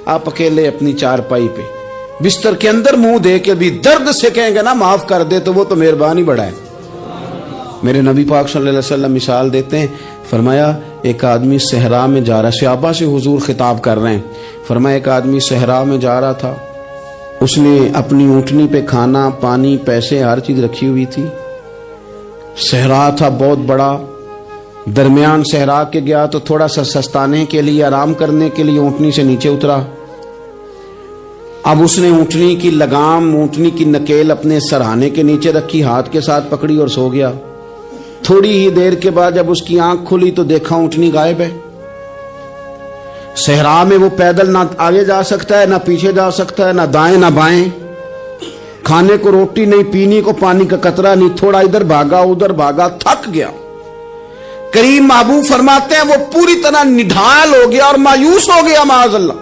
آپ اکیلے اپنی چارپائی پہ بستر کے اندر منہ دے کے بھی درد سے کہیں گے نا معاف کر دے تو وہ تو مہربانی بڑا ہے۔ میرے نبی پاک صلی اللہ علیہ وسلم مثال دیتے ہیں، فرمایا ایک آدمی صحرا میں جا رہا، صحابہ سے حضور خطاب کر رہے ہیں، فرمایا ایک آدمی صحرا میں جا رہا تھا، اس نے اپنی اونٹنی پہ کھانا پانی پیسے ہر چیز رکھی ہوئی تھی، صحرا تھا بہت بڑا، درمیان صحرا کے گیا تو تھوڑا سا سستانے کے لیے آرام کرنے کے لیے اونٹنی سے نیچے اترا۔ اب اس نے اونٹنی کی لگام اونٹنی کی نکیل اپنے سرہانے کے نیچے رکھی، ہاتھ کے ساتھ پکڑی اور سو گیا۔ تھوڑی ہی دیر کے بعد جب اس کی آنکھ کھلی تو دیکھا اونٹنی غائب ہے۔ صحرا میں وہ پیدل نہ آگے جا سکتا ہے نہ پیچھے جا سکتا ہے، نہ دائیں نہ بائیں، کھانے کو روٹی نہیں، پینے کو پانی کا قطرہ نہیں، تھوڑا ادھر بھاگا ادھر بھاگا، تھک گیا۔ کریم محبوب فرماتے ہیں وہ پوری طرح نڈھال ہو گیا اور مایوس ہو گیا، معاذ اللہ،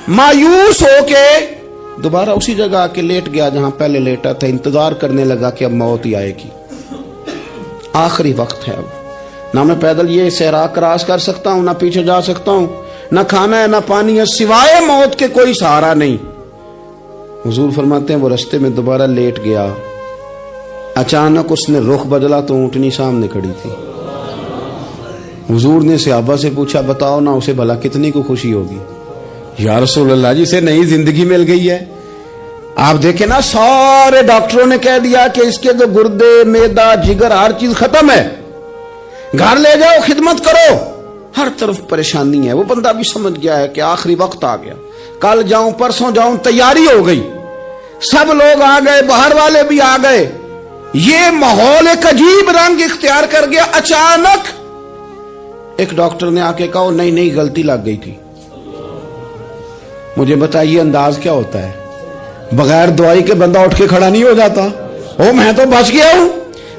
مایوس ہو کے دوبارہ اسی جگہ آ کے لیٹ گیا جہاں پہلے لیٹا تھا، انتظار کرنے لگا کہ اب موت ہی آئے گی، آخری وقت ہے، اب نہ میں پیدل یہ صحرا کراس کر سکتا ہوں، نہ پیچھے جا سکتا ہوں، نہ کھانا ہے نہ پانی ہے، سوائے موت کے کوئی سہارا نہیں۔ حضور فرماتے ہیں وہ رستے میں دوبارہ لیٹ گیا، اچانک اس نے رخ بدلا تو اونٹنی سامنے کھڑی تھی۔ حضور نے صحابہ سے پوچھا بتاؤ نا اسے بھلا کتنی کو خوشی ہوگی؟ یا رسول اللہ جی سے نئی زندگی مل گئی ہے۔ آپ دیکھیں نا سارے ڈاکٹروں نے کہہ دیا کہ اس کے تو گردے معدہ جگر ہر چیز ختم ہے، گھر لے جاؤ خدمت کرو، ہر طرف پریشانی ہے۔ وہ بندہ بھی سمجھ گیا ہے کہ آخری وقت آ گیا، کل جاؤں پرسوں جاؤں، تیاری ہو گئی، سب لوگ آ گئے، باہر والے بھی آ گئے، یہ ماحول ایک عجیب رنگ اختیار کر گیا۔ اچانک ایک ڈاکٹر نے آ کے کہا نہیں نہیں غلطی لگ گئی تھی۔ مجھے بتائیے انداز کیا ہوتا ہے؟ بغیر دوائی کے بندہ اٹھ کے کھڑا نہیں ہو جاتا، او میں تو بچ گیا ہوں۔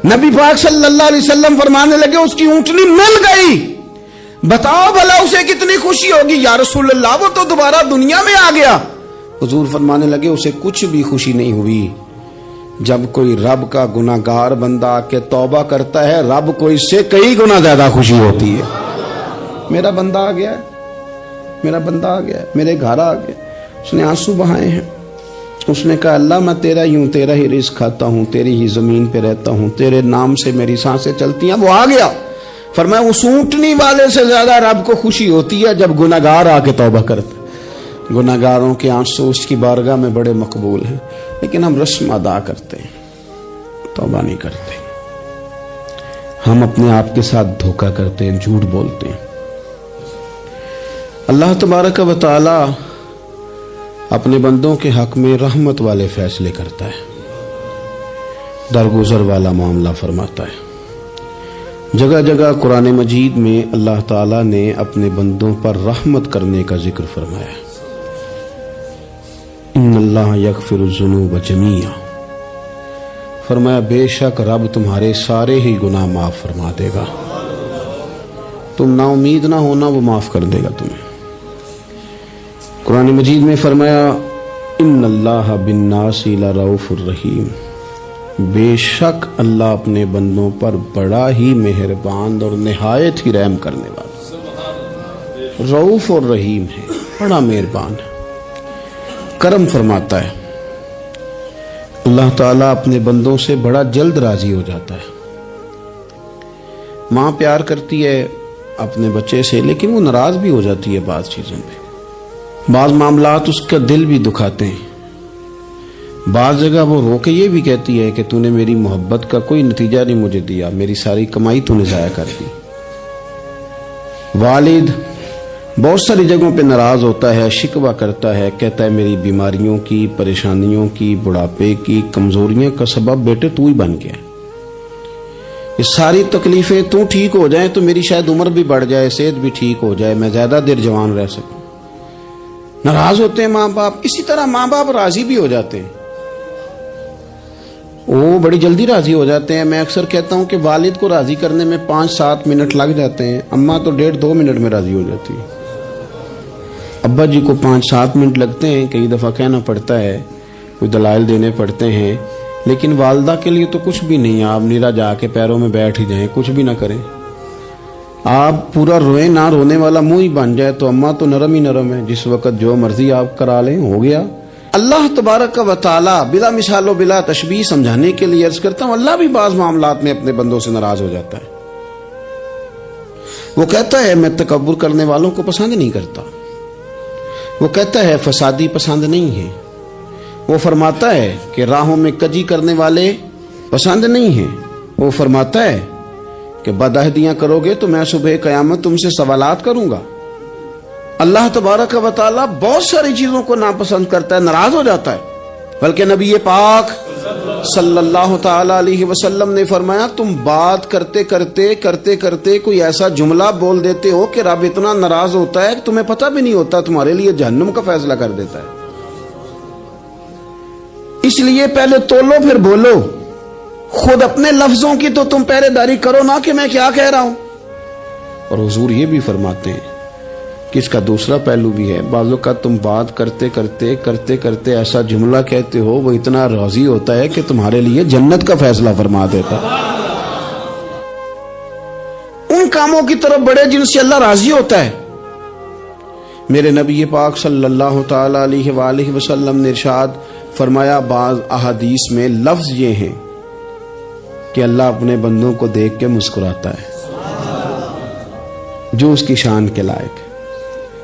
نبی پاک صلی اللہ علیہ وسلم فرمانے لگے اس کی اونٹنی مل گئی، بتاؤ بھلا اسے کتنی خوشی ہوگی؟ یا رسول اللہ وہ تو دوبارہ دنیا میں آ گیا۔ حضور فرمانے لگے اسے کچھ بھی خوشی نہیں ہوئی۔ جب کوئی رب کا گناہگار بندہ آ کے توبہ کرتا ہے، رب کو اس سے کئی گنا زیادہ خوشی ہوتی ہے۔ میرا بندہ آ گیا، میرا بندہ آ گیا، میرے گھر آ گیا، اس نے آنسو بہائے ہیں، اس نے کہا اللہ میں تیرا ہی ہوں، تیرا ہی رزق کھاتا ہوں، تیری ہی زمین پہ رہتا ہوں، تیرے نام سے میری سانسیں چلتی ہیں۔ وہ آ گیا۔ فرمایا اس اونٹنی والے سے زیادہ رب کو خوشی ہوتی ہے جب گناہگار آ کے توبہ کرتا ہے۔ گناہگاروں کے آنسو اس کی بارگاہ میں بڑے مقبول ہیں، لیکن ہم رسم ادا کرتے ہیں، توبہ نہیں کرتے، ہم اپنے آپ کے ساتھ دھوکہ کرتے ہیں، جھوٹ بولتے ہیں۔ اللہ تبارک و تعالی اپنے بندوں کے حق میں رحمت والے فیصلے کرتا ہے، درگزر والا معاملہ فرماتا ہے۔ جگہ جگہ قرآن مجید میں اللہ تعالیٰ نے اپنے بندوں پر رحمت کرنے کا ذکر فرمایا ہے۔ ان اللہ یغفر الذنوب جمیعا، فرمایا بے شک رب تمہارے سارے ہی گناہ معاف فرما دے گا، تم نا امید نہ ہونا، وہ معاف کر دے گا تمہیں۔ قرآن مجید میں فرمایا ان اللہ بالناس لرؤوف الرحیم، بے شک اللہ اپنے بندوں پر بڑا ہی مہربان اور نہایت ہی رحم کرنے والا، رؤوف اور رحیم ہے، بڑا مہربان ہے، کرم فرماتا ہے۔ اللہ تعالیٰ اپنے بندوں سے بڑا جلد راضی ہو جاتا ہے۔ ماں پیار کرتی ہے اپنے بچے سے، لیکن وہ ناراض بھی ہو جاتی ہے بعض چیزوں پہ، بعض معاملات اس کا دل بھی دکھاتے ہیں، بعض جگہ وہ رو کے یہ بھی کہتی ہے کہ تو نے میری محبت کا کوئی نتیجہ نہیں مجھے دیا، میری ساری کمائی تو نے ضائع کر دی۔ والد بہت ساری جگہوں پہ ناراض ہوتا ہے، شکوہ کرتا ہے، کہتا ہے میری بیماریوں کی، پریشانیوں کی، بڑھاپے کی، کمزوریاں کا سبب بیٹے تو ہی بن گیا، یہ ساری تکلیفیں تو ٹھیک ہو جائیں تو میری شاید عمر بھی بڑھ جائے، صحت بھی ٹھیک ہو جائے، میں زیادہ دیر جوان رہ سکوں۔ ناراض ہوتے ہیں ماں باپ۔ اسی طرح ماں باپ راضی بھی ہو جاتے ہیں، وہ بڑی جلدی راضی ہو جاتے ہیں۔ میں اکثر کہتا ہوں کہ والد کو راضی کرنے میں 5-7 منٹ لگ جاتے ہیں، اماں تو 1.5-2 منٹ میں راضی ہو جاتی ہے۔ ابا جی کو 5-7 منٹ لگتے ہیں، کئی دفعہ کہنا پڑتا ہے، کوئی دلائل دینے پڑتے ہیں، لیکن والدہ کے لیے تو کچھ بھی نہیں ہے، آپ نیرا جا کے پیروں میں بیٹھ ہی جائیں، کچھ بھی نہ کریں، آپ پورا روئے نہ رونے والا منہ ہی بن جائے تو اماں تو نرم ہی نرم ہے، جس وقت جو مرضی آپ کرا لیں ہو گیا۔ اللہ تبارک و تعالی بلا مثال و بلا تشبیہ سمجھانے کے لیے عرض کرتا ہوں، اللہ بھی بعض معاملات میں اپنے بندوں سے ناراض ہو جاتا ہے۔ وہ کہتا ہے میں تکبر کرنے والوں کو پسند نہیں کرتا، وہ کہتا ہے فسادی پسند نہیں ہے، وہ فرماتا ہے کہ راہوں میں کجی کرنے والے پسند نہیں ہیں، وہ فرماتا ہے کہ بدعہدیاں کرو گے تو میں صبح قیامت تم سے سوالات کروں گا۔ اللہ تبارک و تعالیٰ بہت ساری چیزوں کو ناپسند کرتا ہے، ناراض ہو جاتا ہے، بلکہ نبی پاک صلی اللہ تعالی علیہ وسلم نے فرمایا تم بات کرتے کرتے کوئی ایسا جملہ بول دیتے ہو کہ رب اتنا ناراض ہوتا ہے کہ تمہیں پتہ بھی نہیں ہوتا، تمہارے لیے جہنم کا فیصلہ کر دیتا ہے۔ اس لیے پہلے تولو پھر بولو، خود اپنے لفظوں کی تو تم پہرے داری کرو نا کہ میں کیا کہہ رہا ہوں۔ اور حضور یہ بھی فرماتے ہیں کہ اس کا دوسرا پہلو بھی ہے، بعض اوقات تم بات کرتے ایسا جملہ کہتے ہو وہ اتنا راضی ہوتا ہے کہ تمہارے لیے جنت کا فیصلہ فرما دیتا ہے۔ ان کاموں کی طرف بڑے جن سے اللہ راضی ہوتا ہے۔ میرے نبی پاک صلی اللہ تعالی علیہ وآلہ وسلم نے ارشاد فرمایا، بعض احادیث میں لفظ یہ ہیں کہ اللہ اپنے بندوں کو دیکھ کے مسکراتا ہے جو اس کی شان کے لائق ہے۔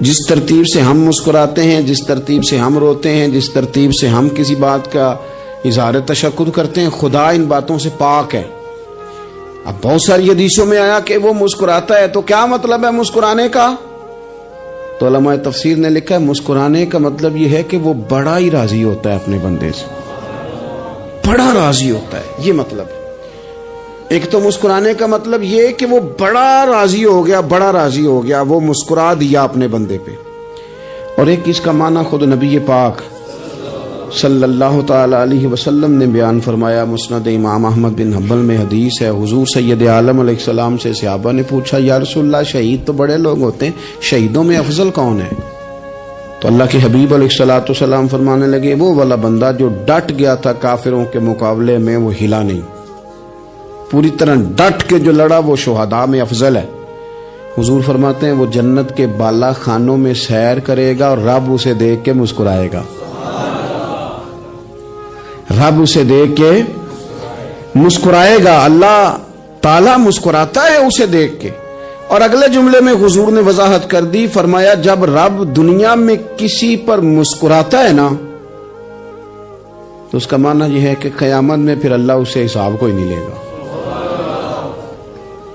جس ترتیب سے ہم مسکراتے ہیں، جس ترتیب سے ہم روتے ہیں، جس ترتیب سے ہم کسی بات کا اظہار تشکر کرتے ہیں، خدا ان باتوں سے پاک ہے۔ اب بہت ساری حدیثوں میں آیا کہ وہ مسکراتا ہے، تو کیا مطلب ہے مسکرانے کا؟ تو علماء تفسیر نے لکھا ہے مسکرانے کا مطلب یہ ہے کہ وہ بڑا ہی راضی ہوتا ہے اپنے بندے سے، بڑا راضی ہوتا ہے، یہ مطلب ہے۔ ایک تو مسکرانے کا مطلب یہ کہ وہ بڑا راضی ہو گیا، وہ مسکرا دیا اپنے بندے پہ۔ اور ایک اس کا معنی خود نبی پاک صلی اللہ تعالی علیہ وسلم نے بیان فرمایا، مسند امام احمد بن حنبل میں حدیث ہے، حضور سید عالم علیہ السلام سے صحابہ نے پوچھا یا رسول اللہ شہید تو بڑے لوگ ہوتے ہیں، شہیدوں میں افضل کون ہے؟ تو اللہ کے حبیب علیہ السلام فرمانے لگے وہ والا بندہ جو ڈٹ گیا تھا کافروں کے مقابلے میں، وہ ہلا نہیں، پوری طرح ڈٹ کے جو لڑا وہ شہداء میں افضل ہے۔ حضور فرماتے ہیں وہ جنت کے بالا خانوں میں سیر کرے گا اور رب اسے دیکھ کے مسکرائے گا، رب اسے دیکھ کے مسکرائے گا، اللہ تعالیٰ مسکراتا ہے اسے دیکھ کے۔ اور اگلے جملے میں حضور نے وضاحت کر دی، فرمایا جب رب دنیا میں کسی پر مسکراتا ہے نا تو اس کا معنی یہ ہے کہ قیامت میں پھر اللہ اسے حساب کوئی نہیں لے گا۔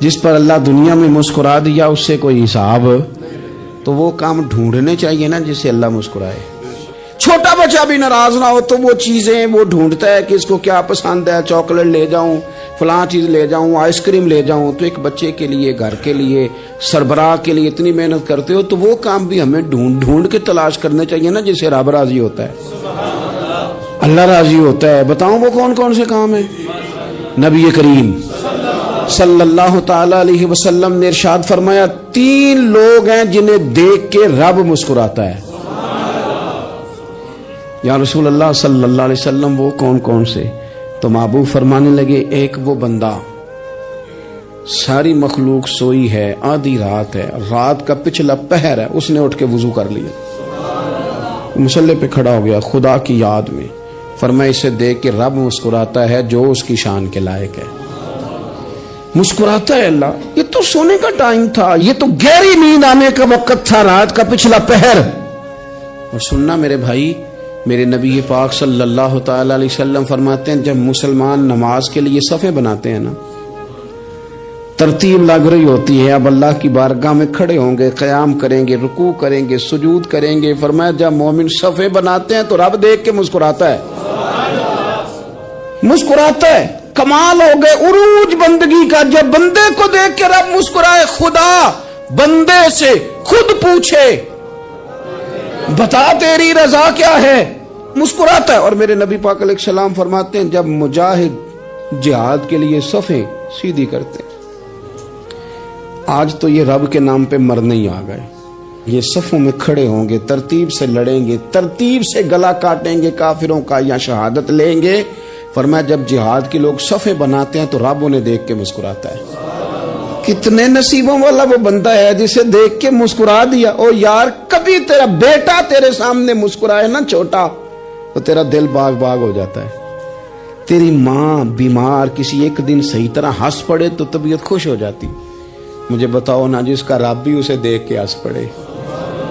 جس پر اللہ دنیا میں مسکرا دیا اس سے کوئی حساب، تو وہ کام ڈھونڈنے چاہیے نا جس سے اللہ مسکرائے۔ چھوٹا بچہ بھی ناراض نہ ہو تو وہ چیزیں وہ ڈھونڈتا ہے کہ اس کو کیا پسند ہے، چاکلیٹ لے جاؤں، فلاں چیز لے جاؤں، آئس کریم لے جاؤں۔ تو ایک بچے کے لیے، گھر کے لیے، سربراہ کے لیے اتنی محنت کرتے ہو تو وہ کام بھی ہمیں ڈھونڈ کے تلاش کرنے چاہیے نا جس سے رب راضی ہوتا ہے، اللہ راضی ہوتا ہے۔ بتاؤں وہ کون کون سے کام ہیں؟ نبی کریم صلی اللہ تعالی علیہ وسلم نے ارشاد فرمایا 3 لوگ ہیں جنہیں دیکھ کے رب مسکراتا ہے۔ یا رسول اللہ صلی اللہ علیہ وسلم وہ کون کون سے؟ تو محبوب فرمانے لگے ایک وہ بندہ ساری مخلوق سوئی ہے، آدھی رات ہے، رات کا پچھلا پہر ہے، اس نے اٹھ کے وضو کر لیا، مصلی پہ کھڑا ہو گیا خدا کی یاد میں، فرمایا اسے دیکھ کے رب مسکراتا ہے جو اس کی شان کے لائق ہے، مسکراتا ہے اللہ۔ یہ تو سونے کا ٹائم تھا، یہ تو گہری نیند آنے کا وقت تھا، رات کا پچھلا پہر۔ اور سننا میرے بھائی، میرے نبی پاک صلی اللہ تعالی علیہ وسلم فرماتے ہیں جب مسلمان نماز کے لیے صفیں بناتے ہیں نا، ترتیب لگ رہی ہوتی ہے، اب اللہ کی بارگاہ میں کھڑے ہوں گے، قیام کریں گے، رکوع کریں گے، سجود کریں گے، فرمایا جب مومن صفیں بناتے ہیں تو رب دیکھ کے مسکراتا ہے، مسکراتا ہے۔ کمال ہو گئے عروج بندگی کا، جب بندے کو دیکھ کے رب مسکرائے، خدا بندے سے خود پوچھے بتا تیری رضا کیا ہے، مسکراتا ہے۔ اور میرے نبی پاک علیہ السلام فرماتے ہیں جب مجاہد جہاد کے لیے صفیں سیدھی کرتے ہیں، آج تو یہ رب کے نام پہ مرنے ہی آ گئے، یہ صفوں میں کھڑے ہوں گے، ترتیب سے لڑیں گے، ترتیب سے گلا کاٹیں گے کافروں کا یا شہادت لیں گے۔ فرمایا جب جہاد کے لوگ صفیں بناتے ہیں تو رب انہیں دیکھ کے مسکراتا ہے۔ کتنے نصیبوں والا وہ بندہ ہے جسے دیکھ کے مسکرا دیا. او یار کبھی تیرا بیٹا تیرے سامنے مسکرائے نا چھوٹا تو تیرا دل باغ باغ ہو جاتا ہے. تیری ماں بیمار کسی ایک دن صحیح طرح ہنس پڑے تو طبیعت خوش ہو جاتی. مجھے بتاؤ نا جس کا رب بھی اسے دیکھ کے ہنس پڑے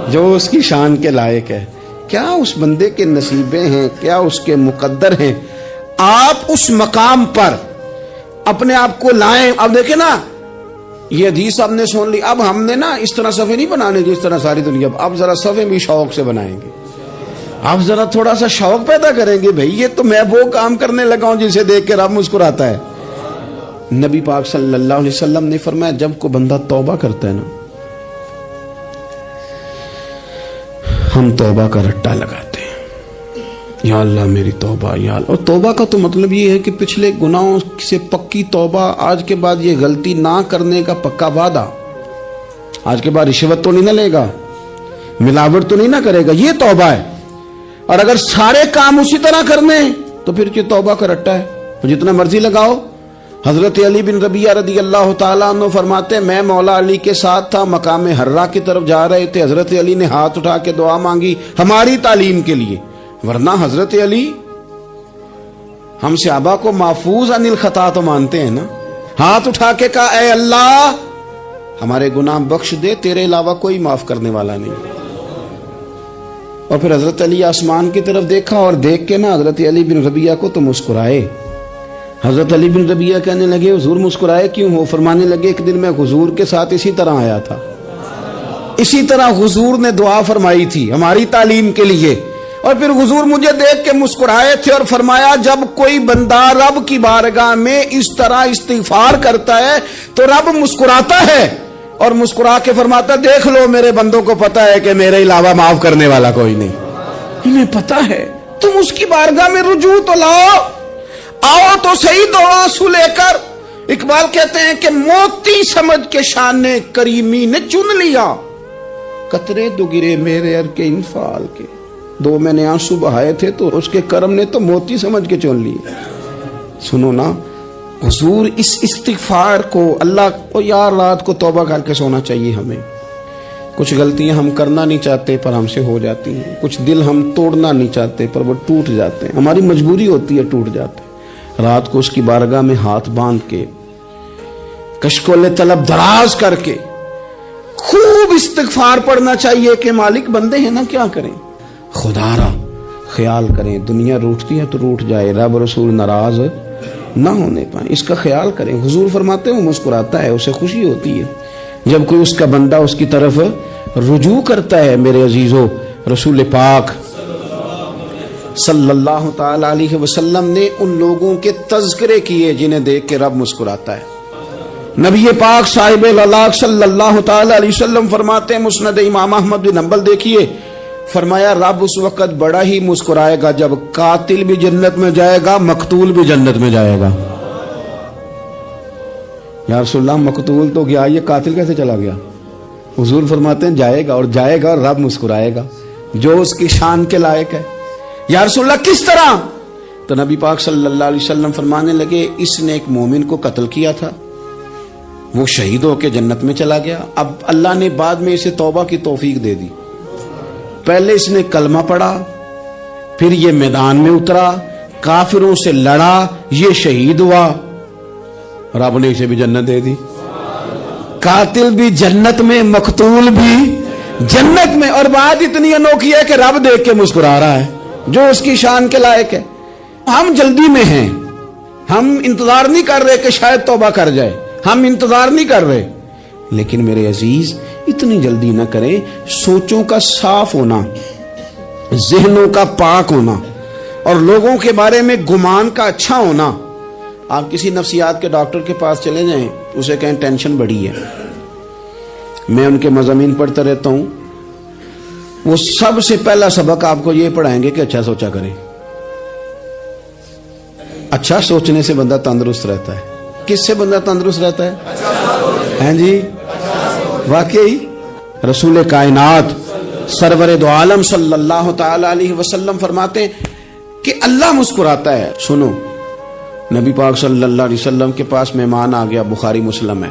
جو اس کی شان کے لائق ہے. کیا اس بندے کے نصیبیں ہیں, کیا اس کے مقدر ہیں. آپ اس مقام پر اپنے آپ کو لائیں. اب دیکھیں نا یہ حدیث آپ نے سن لی. اب ہم نے نا اس طرح صفحے نہیں بنانے جس طرح ساری دنیا. اب ذرا صفحے بھی شوق سے بنائیں گے. آپ ذرا تھوڑا سا شوق پیدا کریں گے. بھئی یہ تو میں وہ کام کرنے لگا ہوں جسے دیکھ کے رب مسکراتا ہے. نبی پاک صلی اللہ علیہ وسلم نے فرمایا جب کوئی بندہ توبہ کرتا ہے نا, ہم توبہ کا رٹا لگاتے ہیں, یا اللہ میری توبہ یا اللہ. اور توبہ کا تو مطلب یہ ہے کہ پچھلے گناہوں سے پکی توبہ, آج کے بعد یہ غلطی نہ کرنے کا پکا وعدہ. آج کے بعد رشوت تو نہیں نہ لے گا, ملاوٹ تو نہیں نہ کرے گا, یہ توبہ ہے. اور اگر سارے کام اسی طرح کرنے تو پھر یہ توبہ کا رٹا ہے, تو جتنا مرضی لگاؤ. حضرت علی بن ربیعہ رضی اللہ تعالیٰ عنہ فرماتے میں مولا علی کے ساتھ تھا, مقام حرہ کی طرف جا رہے تھے. حضرت علی نے ہاتھ اٹھا کے دعا مانگی ہماری تعلیم کے لیے, ورنہ حضرت علی ہم صحابہ کو محفوظ عن الخطا تو مانتے ہیں نا. ہاتھ اٹھا کے کہا اے اللہ ہمارے گناہ بخش دے, تیرے علاوہ کوئی معاف کرنے والا نہیں. اور پھر حضرت علی آسمان کی طرف دیکھا اور دیکھ کے نا حضرت علی بن ربیعہ کو تو مسکرائے. حضرت علی بن ربیعہ کہنے لگے حضور مسکرائے کیوں ہو؟ فرمانے لگے ایک دن میں حضور کے ساتھ اسی طرح آیا تھا, اسی طرح حضور نے دعا فرمائی تھی ہماری تعلیم کے لیے, اور پھر حضور مجھے دیکھ کے مسکرائے تھے اور فرمایا جب کوئی بندہ رب کی بارگاہ میں اس طرح استغفار کرتا ہے تو رب مسکراتا ہے, اور مسکرا کے فرماتا دیکھ لو میرے بندوں کو پتا ہے کہ میرے علاوہ معاف کرنے والا کوئی نہیں. انہیں پتا ہے, تم اس کی بارگاہ میں رجوع تو لاؤ, آؤ تو صحیح دو آنسو لے کر. اقبال کہتے ہیں کہ موتی سمجھ کے شان کریمی نے چن لیا, قطرے دو گرے میرے ار کے انفال کے. دو میں نے آنسو بہائے تھے تو اس کے کرم نے تو موتی سمجھ کے چن لیے. سنو نا حضور اس استغفار کو اللہ کو, یار رات کو توبہ کر کے سونا چاہیے ہمیں. کچھ غلطیاں ہم کرنا نہیں چاہتے پر ہم سے ہو جاتی ہیں, کچھ دل ہم توڑنا نہیں چاہتے پر وہ ٹوٹ جاتے ہیں, ہماری مجبوری ہوتی ہے ٹوٹ جاتے ہیں. رات کو اس کی بارگاہ میں ہاتھ باندھ کے کشکول طلب دراز کر کے خوب استغفار پڑھنا چاہیے کہ مالک بندے ہیں نا کیا کریں, خدا را خیال کریں. دنیا روٹتی ہے تو روٹ جائے, رب رسول ناراض نہ ہونے پائیں, اس کا خیال کریں. حضور فرماتے ہیں وہ مسکراتا ہے, اسے خوشی ہوتی ہے جب کوئی اس کا بندہ اس کی طرف رجوع کرتا ہے. میرے عزیزو رسول پاک صلی اللہ تعالی علیہ وسلم نے ان لوگوں کے تذکرے کیے جنہیں دیکھ کے رب مسکراتا ہے. نبی پاک صاحب الالاق صلی اللہ تعالی علیہ وسلم فرماتے ہیں, مسند امام احمد بن حنبل دیکھیے, فرمایا رب اس وقت بڑا ہی مسکرائے گا جب قاتل بھی جنت میں جائے گا, مقتول بھی جنت میں جائے گا. یا رسول اللہ مقتول تو گیا, یہ قاتل کیسے چلا گیا؟ حضور فرماتے ہیں جائے گا, اور جائے گا اور رب مسکرائے گا جو اس کی شان کے لائق ہے. یا رسول اللہ کس طرح؟ تو نبی پاک صلی اللہ علیہ وسلم فرمانے لگے اس نے ایک مومن کو قتل کیا تھا, وہ شہید ہو کے جنت میں چلا گیا. اب اللہ نے بعد میں اسے توبہ کی توفیق دے دی. پہلے اس نے کلمہ پڑھا, پھر یہ میدان میں اترا, کافروں سے لڑا, یہ شہید ہوا, رب نے اسے بھی جنت دے دی. قاتل بھی جنت میں, مقتول بھی جنت میں. اور بات اتنی انوکھی ہے کہ رب دیکھ کے مسکرا رہا ہے جو اس کی شان کے لائق ہے. ہم جلدی میں ہیں, ہم انتظار نہیں کر رہے کہ شاید توبہ کر جائے, ہم انتظار نہیں کر رہے. لیکن میرے عزیز اتنی جلدی نہ کریں. سوچوں کا صاف ہونا, ذہنوں کا پاک ہونا, اور لوگوں کے بارے میں گمان کا اچھا ہونا. آپ کسی نفسیات کے ڈاکٹر کے پاس چلے جائیں, اسے کہیں ٹینشن بڑی ہے. میں ان کے مضامین پڑھتا رہتا ہوں, وہ سب سے پہلا سبق آپ کو یہ پڑھائیں گے کہ اچھا سوچا کریں. اچھا سوچنے سے بندہ تندرست رہتا ہے. کس سے بندہ تندرست رہتا ہے؟ ہیں جی واقعی رسول کائنات سرور دو عالم صلی اللہ تعالی علیہ وسلم فرماتے ہیں کہ اللہ مسکراتا ہے. سنو, نبی پاک صلی اللہ علیہ وسلم کے پاس مہمان آ گیا, بخاری مسلم ہے.